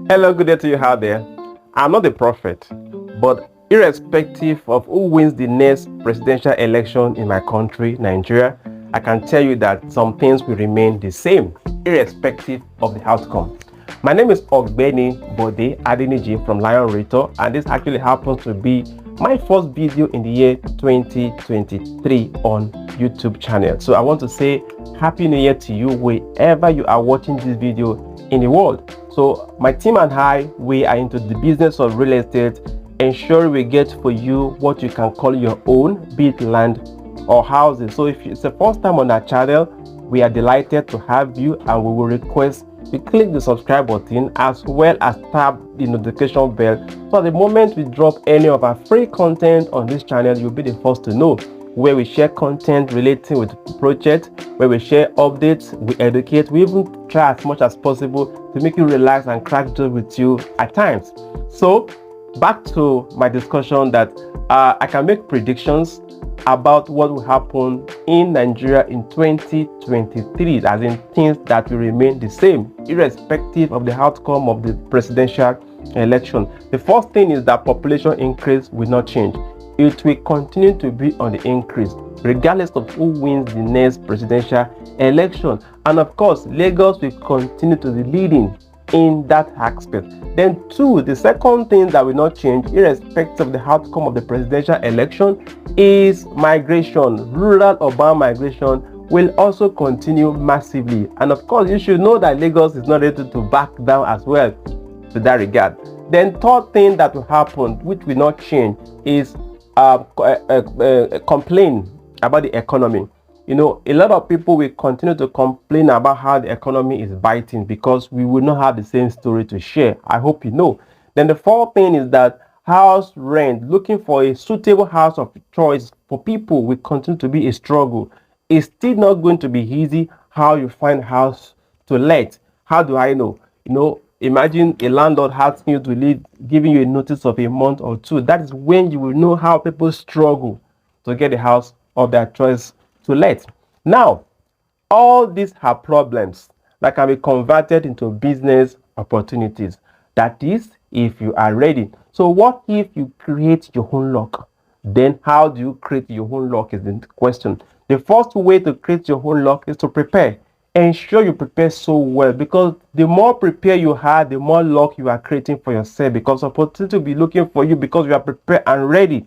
Hello, good day to you out there. I'm not a prophet, but irrespective of who wins the next presidential election in my country, Nigeria, I can tell you that some things will remain the same, irrespective of the outcome. My name is Ogbeni Bode Adeniji from Lionrealtor, and this actually happens to be my first video in the year 2023 on YouTube channel. So I want to say Happy New Year to you wherever you are watching this video in the world. So my team and I, we are into the business of real estate, ensuring we get for you what you can call your own, be it land or houses. So if it's the first time on our channel, we are delighted to have you, and we will request you click the subscribe button as well as tap the notification bell, so at the moment we drop any of our free content on this channel, you'll be the first to know, where we share content relating with the project, where we share updates, we educate, we even try as much as possible to make you relax and crack jokes with you at times. So back to my discussion that I can make predictions about what will happen in Nigeria in 2023, as in things that will remain the same irrespective of the outcome of the presidential election. The first thing is that population increase will not change. It will continue to be on the increase regardless of who wins the next presidential election. And of course, Lagos will continue to be leading in that aspect. Then two, the second thing that will not change irrespective of the outcome of the presidential election is migration. Rural urban migration will also continue massively, and of course you should know that Lagos is not ready to back down as well to that regard. Then third thing that will happen, which will not change, is complain about the economy. You know, a lot of people will continue to complain about how the economy is biting because we will not have the same story to share. I hope you know. Then the fourth thing is that house rent, looking for a suitable house of choice for people, will continue to be a struggle. It's still not going to be easy how you find house to let. How do I know? You know, imagine a landlord asking you to leave, giving you a notice of a month or two. That is when you will know how people struggle to get a house of their choice to let. Now, all these are problems that can be converted into business opportunities. That is, if you are ready. So what if you create your own luck? Then how do you create your own luck is the question. The first way to create your own luck is to prepare. Ensure you prepare so well, because the more prepared you are, the more luck you are creating for yourself, because opportunity will be looking for you because you are prepared and ready.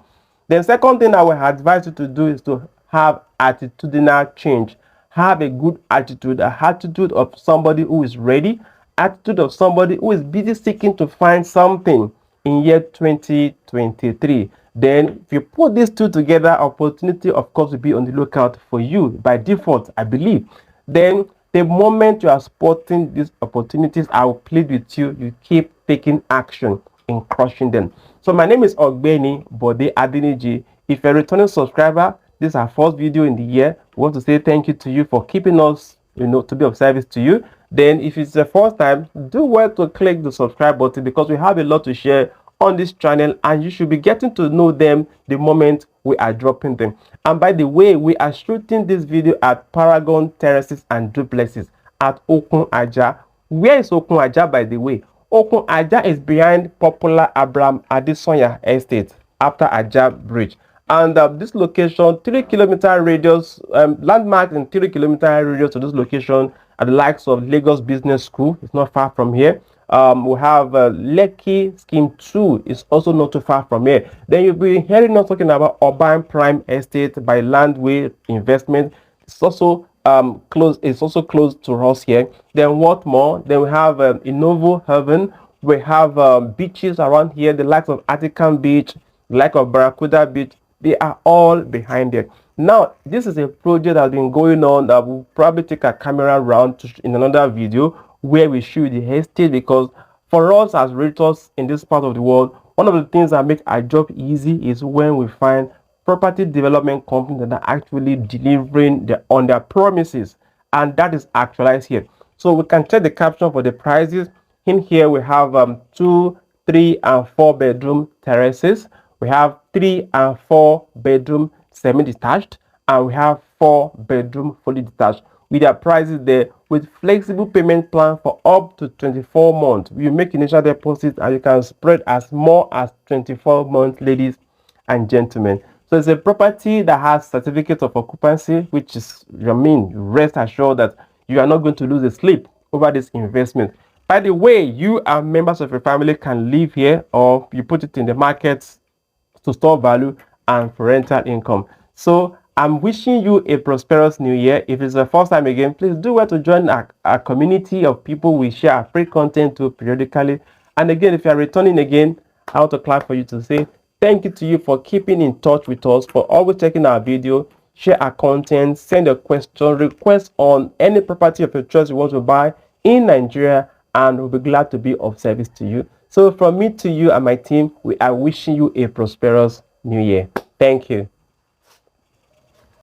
The second thing I will advise you to do is to have attitudinal change. Have a good attitude, an attitude of somebody who is ready, attitude of somebody who is busy seeking to find something in year 2023. Then if you put these two together, opportunity of course will be on the lookout for you by default, I believe. Then the moment you are spotting these opportunities, I will plead with you, you keep taking action in crushing them. So my name is Ogbeni Bode Adeniji. If you're a returning subscriber, this is our first video in the year. We want to say thank you to you for keeping us, to be of service to you. Then if it's the first time, do well to click the subscribe button, because we have a lot to share on this channel and you should be getting to know them the moment we are dropping them. And by the way, we are shooting this video at Paragon, Terraces and Duplexes at Okun, Ajah. Where is Okun, Ajah, by the way? Okun, Ajah is behind popular Adesanya estate after Ajah Bridge. And this location, 3-kilometer radius, landmark in 3-kilometer radius to this location at the likes of Lagos Business School. It's not far from here. We have Lekki Scheme 2. It's also not too far from here. Then you'll be hearing us talking about Urban Prime Estate by Landway Investment. It's also close. It's also close to us here. Then what more? Then we have Innovo Heaven. We have beaches around here, the likes of Artican Beach, the like of Barracuda Beach. They are all behind it. Now, this is a project that has been going on that we'll probably take a camera around in another video where we show the estate, because for us as realtors in this part of the world, one of the things that make our job easy is when we find property development companies that are actually delivering on their promises, and that is actualized here. So we can check the caption for the prices. In here we have 2, 3 and 4 bedroom terraces. We have 3 and 4 bedroom semi-detached, and we have 4 bedroom fully detached, with their prices there with flexible payment plan for up to 24 months. You make initial deposit and you can spread as more as 24 months, ladies and gentlemen. So it's a property that has certificate of occupancy, which is, rest assured that you are not going to lose a sleep over this investment. By the way, you and members of your family can live here, or you put it in the market to store value and for rental income. So I'm wishing you a prosperous new year. If it's the first time again, please do well to join our community of people we share our free content to periodically. And again, if you are returning again, I want to clap for you to say thank you to you for keeping in touch with us, for always checking our video, share our content, send a question, request on any property of your choice you want to buy in Nigeria, and we'll be glad to be of service to you. So from me to you and my team, we are wishing you a prosperous new year. Thank you.